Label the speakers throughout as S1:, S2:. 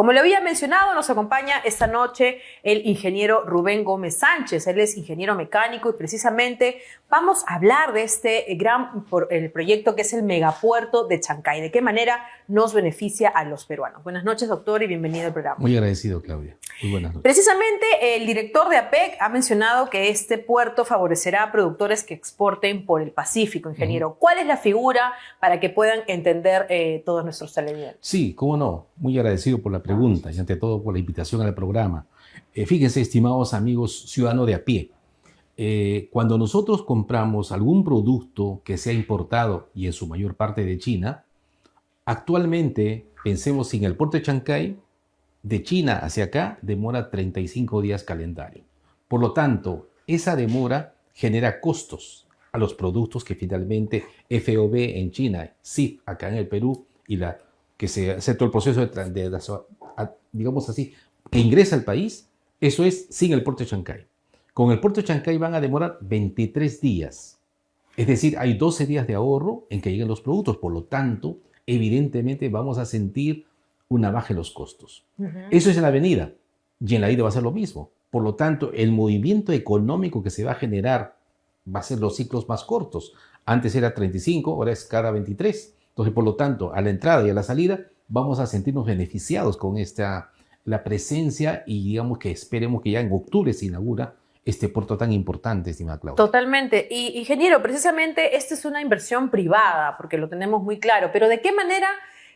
S1: Como le había mencionado, nos acompaña esta noche el ingeniero Rubén Gómez Sánchez. Él es ingeniero mecánico y precisamente vamos a hablar de este el proyecto que es el megapuerto de Chancay. ¿De qué manera nos beneficia a los peruanos? Buenas noches, doctor, y bienvenido al programa.
S2: Muy agradecido, Claudia. Muy buenas noches.
S1: Precisamente el director de APEC ha mencionado que este puerto favorecerá a productores que exporten por el Pacífico, ingeniero. ¿Cuál es la figura para que puedan entender todos nuestros televidentes?
S2: Sí, cómo no. Muy agradecido por la pregunta y ante todo por la invitación al programa. Fíjense, estimados amigos ciudadanos de a pie, cuando nosotros compramos algún producto que sea importado y en su mayor parte de China, actualmente, pensemos en el puerto de Chancay, de China hacia acá demora 35 días calendario. Por lo tanto, esa demora genera costos a los productos que finalmente FOB en China, CIF acá en el Perú y que se hace todo el proceso digamos así, que ingresa al país, eso es sin el puerto de Chancay. Con el puerto de Chancay van a demorar 23 días. Es decir, hay 12 días de ahorro en que lleguen los productos. Por lo tanto, evidentemente vamos a sentir una baja en los costos. Eso es en la avenida y en la ida va a ser lo mismo. Por lo tanto, el movimiento económico que se va a generar va a ser los ciclos más cortos. Antes era 35, ahora es cada 23. Entonces, por lo tanto, a la entrada y a la salida vamos a sentirnos beneficiados con la presencia y digamos que esperemos que ya en octubre se inaugura este puerto tan importante, estimada Claudia.
S1: Totalmente. Y, ingeniero, precisamente esta es una inversión privada, porque lo tenemos muy claro, pero ¿de qué manera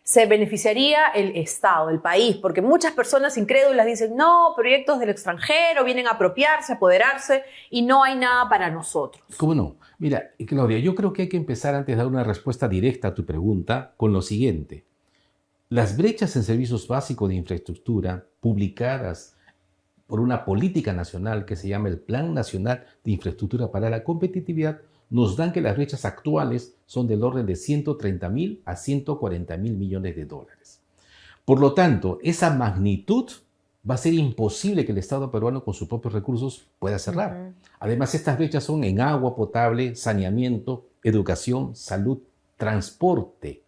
S1: se beneficiaría el Estado, el país? Porque muchas personas incrédulas dicen, no, proyectos del extranjero vienen a apropiarse, apoderarse y no hay nada para nosotros.
S2: ¿Cómo no? Mira, Claudia, yo creo que hay que empezar antes de dar una respuesta directa a tu pregunta con lo siguiente. Las brechas en servicios básicos de infraestructura publicadas por una política nacional que se llama el Plan Nacional de Infraestructura para la Competitividad nos dan que las brechas actuales son del orden de 130.000 a 140.000 millones de dólares. Por lo tanto, esa magnitud va a ser imposible que el Estado peruano con sus propios recursos pueda cerrar. Además, estas brechas son en agua potable, saneamiento, educación, salud, transporte,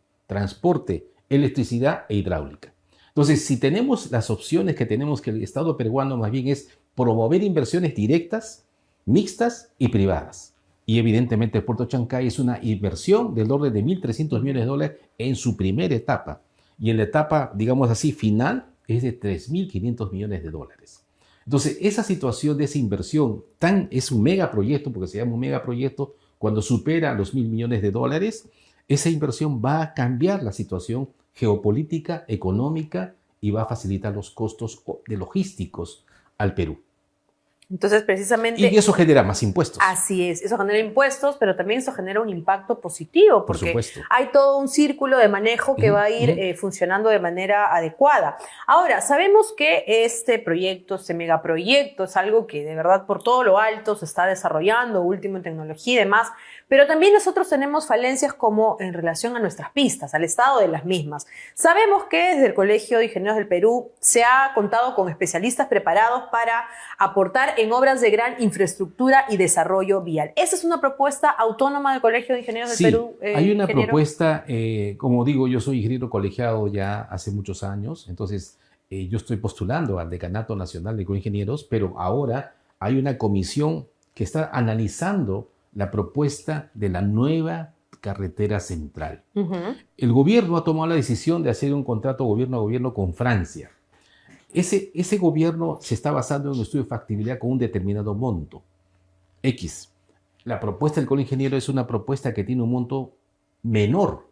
S2: electricidad e hidráulica. Entonces, si tenemos las opciones que tenemos, que el Estado peruano más bien es promover inversiones directas, mixtas y privadas. Y evidentemente el puerto Chancay es una inversión del orden de 1.300 millones de dólares en su primera etapa. Y en la etapa, digamos así, final, es de 3.500 millones de dólares. Entonces, esa situación de esa inversión es un megaproyecto, porque se llama un megaproyecto, cuando supera los 1.000 millones de dólares, esa inversión va a cambiar la situación geopolítica, económica y va a facilitar los costos logísticos al Perú.
S1: Entonces, precisamente...
S2: Y eso genera más impuestos.
S1: Así es, eso genera impuestos, pero también eso genera un impacto positivo, porque
S2: por supuesto,
S1: hay todo un círculo de manejo que va a ir funcionando de manera adecuada. Ahora, sabemos que este proyecto, este megaproyecto, es algo que de verdad por todo lo alto se está desarrollando, último en tecnología y demás, pero también nosotros tenemos falencias como en relación a nuestras pistas, al estado de las mismas. Sabemos que desde el Colegio de Ingenieros del Perú se ha contado con especialistas preparados para aportar en obras de gran infraestructura y desarrollo vial. ¿Esa es una propuesta autónoma del Colegio de Ingenieros del Perú?
S2: Hay una propuesta, como digo, yo soy ingeniero colegiado ya hace muchos años, entonces yo estoy postulando al Decanato Nacional de Ingenieros, pero ahora hay una comisión que está analizando la propuesta de la nueva carretera central. El gobierno ha tomado la decisión de hacer un contrato gobierno a gobierno con Francia. Ese gobierno se está basando en un estudio de factibilidad con un determinado monto, X. La propuesta del Colegio de Ingenieros es una propuesta que tiene un monto menor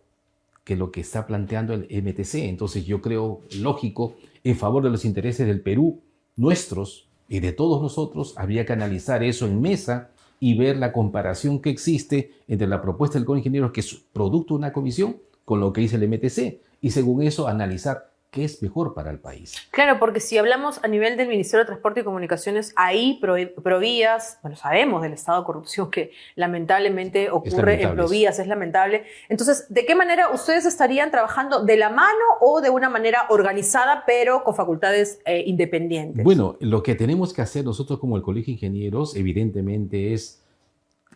S2: que lo que está planteando el MTC. Entonces yo creo lógico, en favor de los intereses del Perú, nuestros y de todos nosotros, habría que analizar eso en mesa y ver la comparación que existe entre la propuesta del Colegio de Ingenieros, que es producto de una comisión, con lo que dice el MTC, y según eso analizar qué es mejor para el país.
S1: Claro, porque si hablamos a nivel del Ministerio de Transporte y Comunicaciones, ahí Provías, bueno, sabemos del estado de corrupción que lamentablemente ocurre en Provías, es lamentable. Entonces, ¿de qué manera ustedes estarían trabajando de la mano o de una manera organizada, pero con facultades independientes?
S2: Bueno, lo que tenemos que hacer nosotros como el Colegio de Ingenieros, evidentemente, es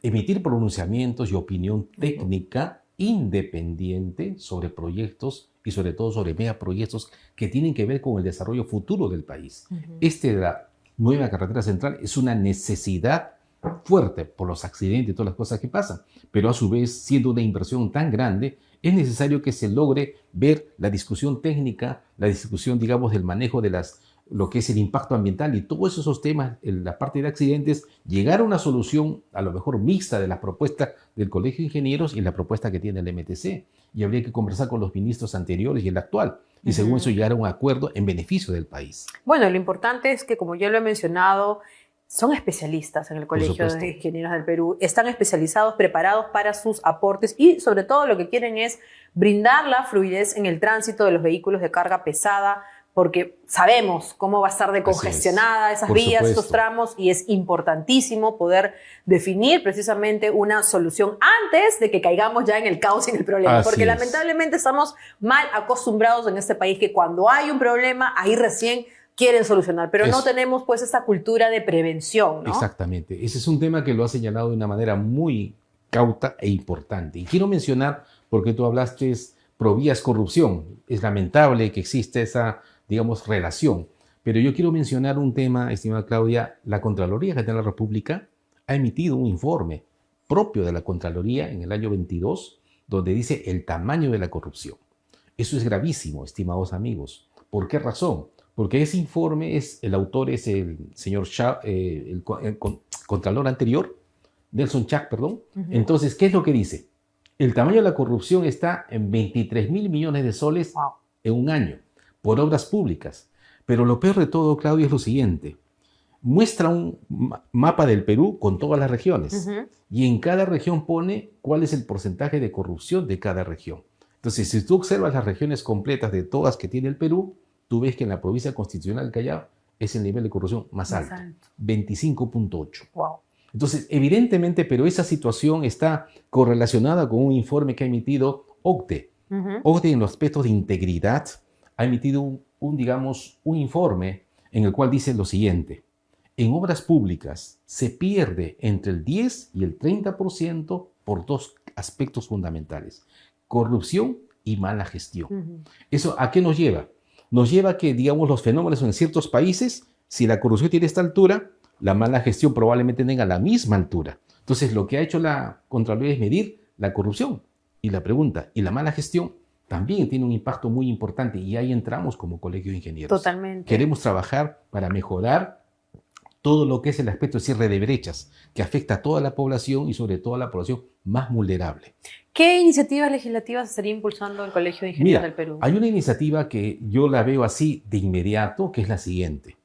S2: emitir pronunciamientos y opinión técnica independiente sobre proyectos y sobre todo sobre megaproyectos que tienen que ver con el desarrollo futuro del país. De la nueva carretera central es una necesidad fuerte por los accidentes y todas las cosas que pasan, pero a su vez, siendo una inversión tan grande, es necesario que se logre ver la discusión técnica, la discusión, digamos, del manejo de lo que es el impacto ambiental y todos esos temas, en la parte de accidentes, llegar a una solución a lo mejor mixta de las propuestas del Colegio de Ingenieros y la propuesta que tiene el MTC. Y habría que conversar con los ministros anteriores y el actual, y según eso llegar a un acuerdo en beneficio del país.
S1: Bueno, lo importante es que, como yo lo he mencionado, son especialistas en el Colegio de Ingenieros del Perú, están especializados, preparados para sus aportes y sobre todo lo que quieren es brindar la fluidez en el tránsito de los vehículos de carga pesada, porque sabemos cómo va a estar de congestionada esas vías, esos tramos, y es importantísimo poder definir precisamente una solución antes de que caigamos ya en el caos y en el problema, porque lamentablemente estamos mal acostumbrados en este país que cuando hay un problema, ahí recién quieren solucionar, pero no tenemos pues esa cultura de prevención, ¿no?
S2: Exactamente. Ese es un tema que lo has señalado de una manera muy cauta e importante. Y quiero mencionar, porque tú hablaste Provías corrupción. Es lamentable que exista esa, digamos, relación. Pero yo quiero mencionar un tema, estimada Claudia. La Contraloría General de la República ha emitido un informe propio de la Contraloría en el año 22, donde dice el tamaño de la corrupción. Eso es gravísimo, estimados amigos. ¿Por qué razón? Porque ese informe el autor es el señor Shah, el contralor anterior, Nelson Chak, perdón. Entonces, ¿qué es lo que dice? El tamaño de la corrupción está en 23.000 millones de soles en un año por obras públicas. Pero lo peor de todo, Claudia, es lo siguiente. Muestra un mapa del Perú con todas las regiones y en cada región pone cuál es el porcentaje de corrupción de cada región. Entonces, si tú observas las regiones completas de todas que tiene el Perú, tú ves que en la provincia constitucional del Callao es el nivel de corrupción más alto, 25.8.
S1: Wow.
S2: Entonces, evidentemente, pero esa situación está correlacionada con un informe que ha emitido OCDE. OCDE, en los aspectos de integridad, ha emitido un informe en el cual dice lo siguiente. En obras públicas se pierde entre el 10 y el 30% por dos aspectos fundamentales: corrupción y mala gestión. ¿Eso a qué nos lleva? Nos lleva a que, digamos, los fenómenos en ciertos países, si la corrupción tiene esta altura, la mala gestión probablemente tenga la misma altura. Entonces, lo que ha hecho la Contraloría es medir la corrupción. Y la pregunta, ¿y la mala gestión? También tiene un impacto muy importante, y ahí entramos como Colegio de Ingenieros.
S1: Totalmente.
S2: Queremos trabajar para mejorar todo lo que es el aspecto de cierre de brechas, que afecta a toda la población y sobre todo a la población más vulnerable.
S1: ¿Qué iniciativas legislativas estaría impulsando el Colegio de Ingenieros del Perú?
S2: Hay una iniciativa que yo la veo así de inmediato, que es la siguiente.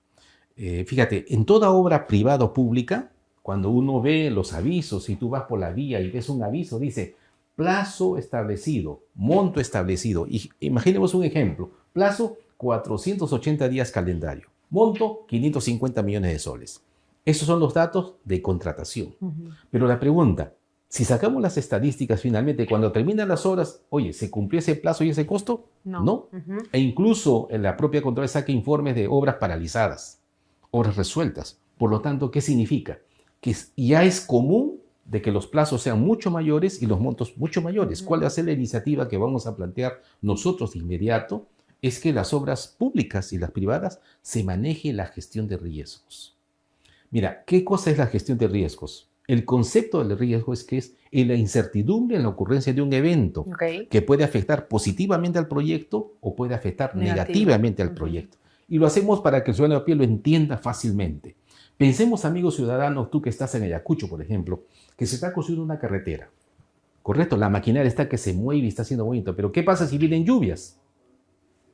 S2: Fíjate, en toda obra privada o pública, cuando uno ve los avisos, si tú vas por la vía y ves un aviso, dice plazo establecido, monto establecido. Y imaginemos un ejemplo: plazo 480 días calendario, monto 550 millones de soles. Esos son los datos de contratación. Pero la pregunta, si sacamos las estadísticas finalmente, cuando terminan las obras, oye, ¿se cumplió ese plazo y ese costo? No. E incluso en la propia Contraloría saca informes de obras paralizadas, obras resueltas. Por lo tanto, ¿qué significa? Que ya es común de que los plazos sean mucho mayores y los montos mucho mayores. ¿Cuál va a ser la iniciativa que vamos a plantear nosotros de inmediato? Es que las obras públicas y las privadas se maneje la gestión de riesgos. Mira, ¿qué cosa es la gestión de riesgos? El concepto del riesgo es que es la incertidumbre en la ocurrencia de un evento que puede afectar positivamente al proyecto o puede afectar negativamente al proyecto. Y lo hacemos para que el ciudadano de a pie lo entienda fácilmente. Pensemos, amigos ciudadanos, tú que estás en Ayacucho, por ejemplo, que se está construyendo una carretera. Correcto, la maquinaria está que se mueve y está haciendo movimiento, pero ¿qué pasa si vienen lluvias?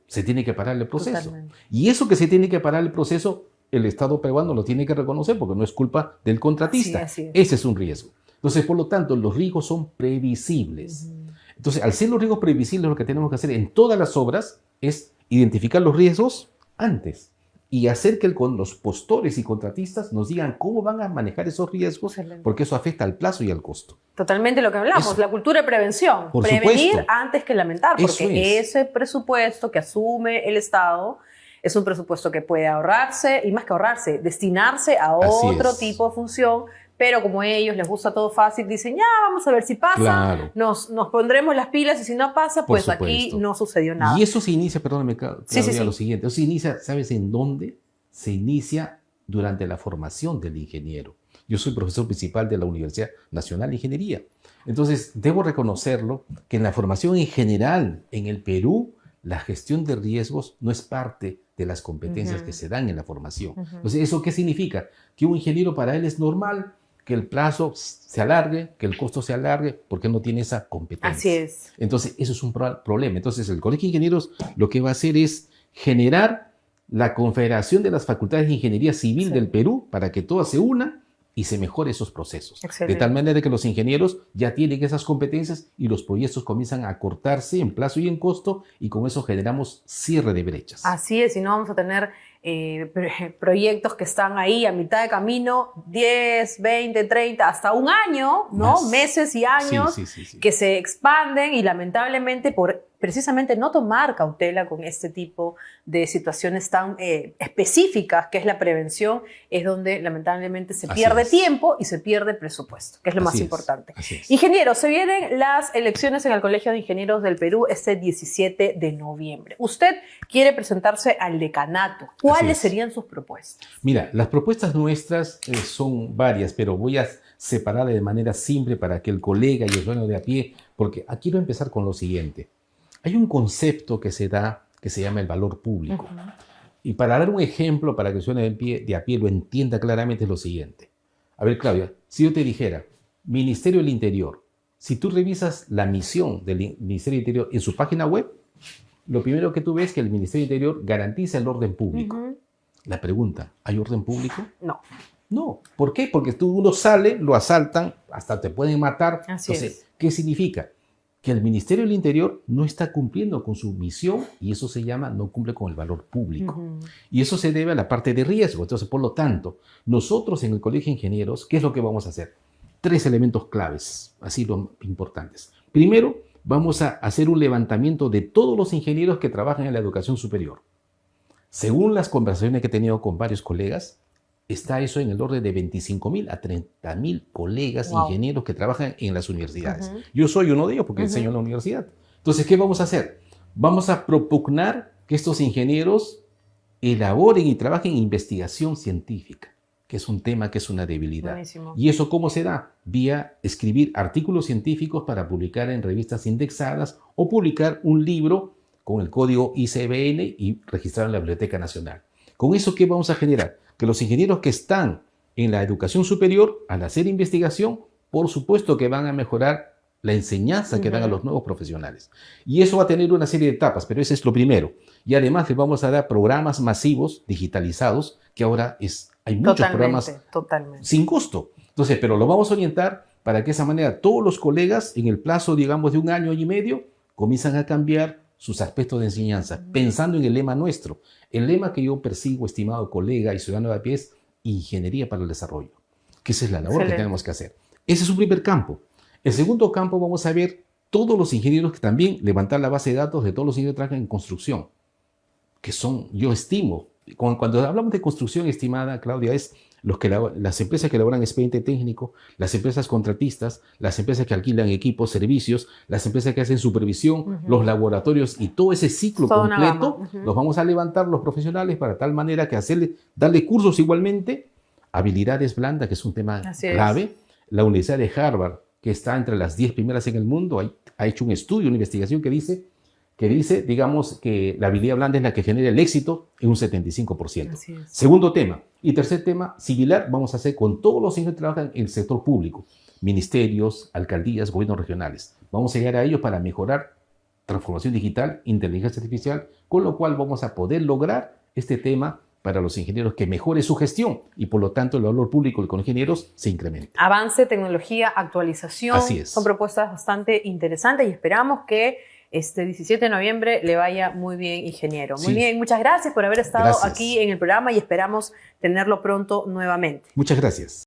S2: Se tiene que parar el proceso. Totalmente. Y eso que se tiene que parar el proceso, el Estado peruano lo tiene que reconocer porque no es culpa del contratista. Así es. Ese es un riesgo. Entonces, por lo tanto, los riesgos son previsibles. Entonces, al ser los riesgos previsibles, lo que tenemos que hacer en todas las obras es identificar los riesgos antes y hacer que los postores y contratistas nos digan cómo van a manejar esos riesgos, porque eso afecta al plazo y al costo.
S1: Totalmente lo que hablamos, la cultura de prevención.
S2: Por
S1: prevenir
S2: supuesto.
S1: Antes que lamentar, porque ese presupuesto que asume el Estado es un presupuesto que puede ahorrarse, y más que ahorrarse, destinarse a otro tipo de función, pero como a ellos les gusta todo fácil, dicen, ya, vamos a ver si pasa,
S2: Claro.
S1: nos pondremos las pilas y si no pasa,
S2: Por
S1: pues aquí
S2: supuesto.
S1: no sucedió nada.
S2: Y eso se inicia, perdóname, Claudia,
S1: Sí.
S2: lo siguiente. Eso se inicia, ¿sabes en dónde? Se inicia durante la formación del ingeniero. Yo soy profesor principal de la Universidad Nacional de Ingeniería. Entonces, debo reconocerlo que en la formación en general en el Perú, la gestión de riesgos no es parte de las competencias que se dan en la formación. Entonces, ¿eso qué significa? Que un ingeniero para él es normal que el plazo se alargue, que el costo se alargue, porque no tiene esa competencia.
S1: Así es.
S2: Entonces, eso es un problema. Entonces, el Colegio de Ingenieros lo que va a hacer es generar la Confederación de las Facultades de Ingeniería Civil del Perú para que todas se unan y se mejore esos procesos.
S1: Excelente.
S2: De tal manera que los ingenieros ya tienen esas competencias y los proyectos comienzan a acortarse en plazo y en costo y con eso generamos cierre de brechas.
S1: Así es, y no vamos a tener proyectos que están ahí a mitad de camino, 10, 20, 30, hasta un año, ¿no?
S2: Más.
S1: Meses y años
S2: Sí.
S1: que se expanden y lamentablemente por precisamente no tomar cautela con este tipo de situaciones tan específicas, que es la prevención, es donde lamentablemente se pierde tiempo y se pierde presupuesto, que es lo más importante. Ingeniero, se vienen las elecciones en el Colegio de Ingenieros del Perú este 17 de noviembre. Usted quiere presentarse al decanato. ¿Cuáles serían sus propuestas?
S2: Mira, las propuestas nuestras son varias, pero voy a separar de manera simple para que el colega y el ciudadano de a pie, porque aquí quiero empezar con lo siguiente. Hay un concepto que se da que se llama el valor público. Y para dar un ejemplo, para que el ciudadano de a pie lo entienda claramente, es lo siguiente. A ver, Claudia, si yo te dijera, Ministerio del Interior, si tú revisas la misión del Ministerio del Interior en su página web, lo primero que tú ves es que el Ministerio del Interior garantiza el orden público. La pregunta, ¿hay orden público?
S1: No.
S2: No. ¿Por qué? Porque uno sale, lo asaltan, hasta te pueden matar.
S1: Así es.
S2: ¿Qué significa? Que el Ministerio del Interior no está cumpliendo con su misión y eso se llama no cumple con el valor público. Y eso se debe a la parte de riesgo. Entonces, por lo tanto, nosotros en el Colegio de Ingenieros, ¿qué es lo que vamos a hacer? 3 elementos claves, así lo importantes. Primero, vamos a hacer un levantamiento de todos los ingenieros que trabajan en la educación superior. Según las conversaciones que he tenido con varios colegas, está eso en el orden de 25.000 a 30.000 colegas ingenieros que trabajan en las universidades. Yo soy uno de ellos porque enseño en la universidad. Entonces, ¿qué vamos a hacer? Vamos a propugnar que estos ingenieros elaboren y trabajen en investigación científica, que es un tema que es una debilidad.
S1: Buenísimo.
S2: ¿Y eso cómo se da? Vía escribir artículos científicos para publicar en revistas indexadas o publicar un libro con el código ICBN y registrado en la Biblioteca Nacional. ¿Con eso qué vamos a generar? Que los ingenieros que están en la educación superior, al hacer investigación, por supuesto que van a mejorar la enseñanza que dan a los nuevos profesionales. Y eso va a tener una serie de etapas, pero ese es lo primero. Y además les vamos a dar programas masivos, digitalizados, que ahora hay muchos programas sin costo. Entonces, pero lo vamos a orientar para que de esa manera todos los colegas, en el plazo, digamos, de 1 año y medio, comienzan a cambiar sus aspectos de enseñanza, pensando en el lema nuestro. El lema que yo persigo, estimado colega y ciudadano de a pie, es Ingeniería para el Desarrollo, que esa es la labor que tenemos que hacer. Ese es un primer campo. El segundo campo vamos a ver todos los ingenieros que también levantar la base de datos de todos los ingenieros que trabajan en construcción, que son, yo estimo, cuando hablamos de construcción, estimada Claudia, es las empresas que elaboran expediente técnico, las empresas contratistas, las empresas que alquilan equipos, servicios, las empresas que hacen supervisión, los laboratorios y todo ese ciclo completo, los vamos a levantar los profesionales para tal manera que darle cursos igualmente, habilidades blandas, que es un tema clave. La Universidad de Harvard, que está entre las 10 primeras en el mundo, ha hecho un estudio, una investigación que dice, digamos, que la habilidad blanda es la que genera el éxito en un 75%. Segundo tema. Y tercer tema, similar, vamos a hacer con todos los ingenieros que trabajan en el sector público, ministerios, alcaldías, gobiernos regionales. Vamos a llegar a ellos para mejorar transformación digital, inteligencia artificial, con lo cual vamos a poder lograr este tema para los ingenieros que mejore su gestión y por lo tanto el valor público con ingenieros se incrementa.
S1: Avance, tecnología, actualización.
S2: Así es.
S1: Son propuestas bastante interesantes y esperamos que este 17 de noviembre le vaya muy bien, ingeniero. Muy bien, muchas gracias por haber estado aquí en el programa y esperamos tenerlo pronto nuevamente.
S2: Muchas gracias.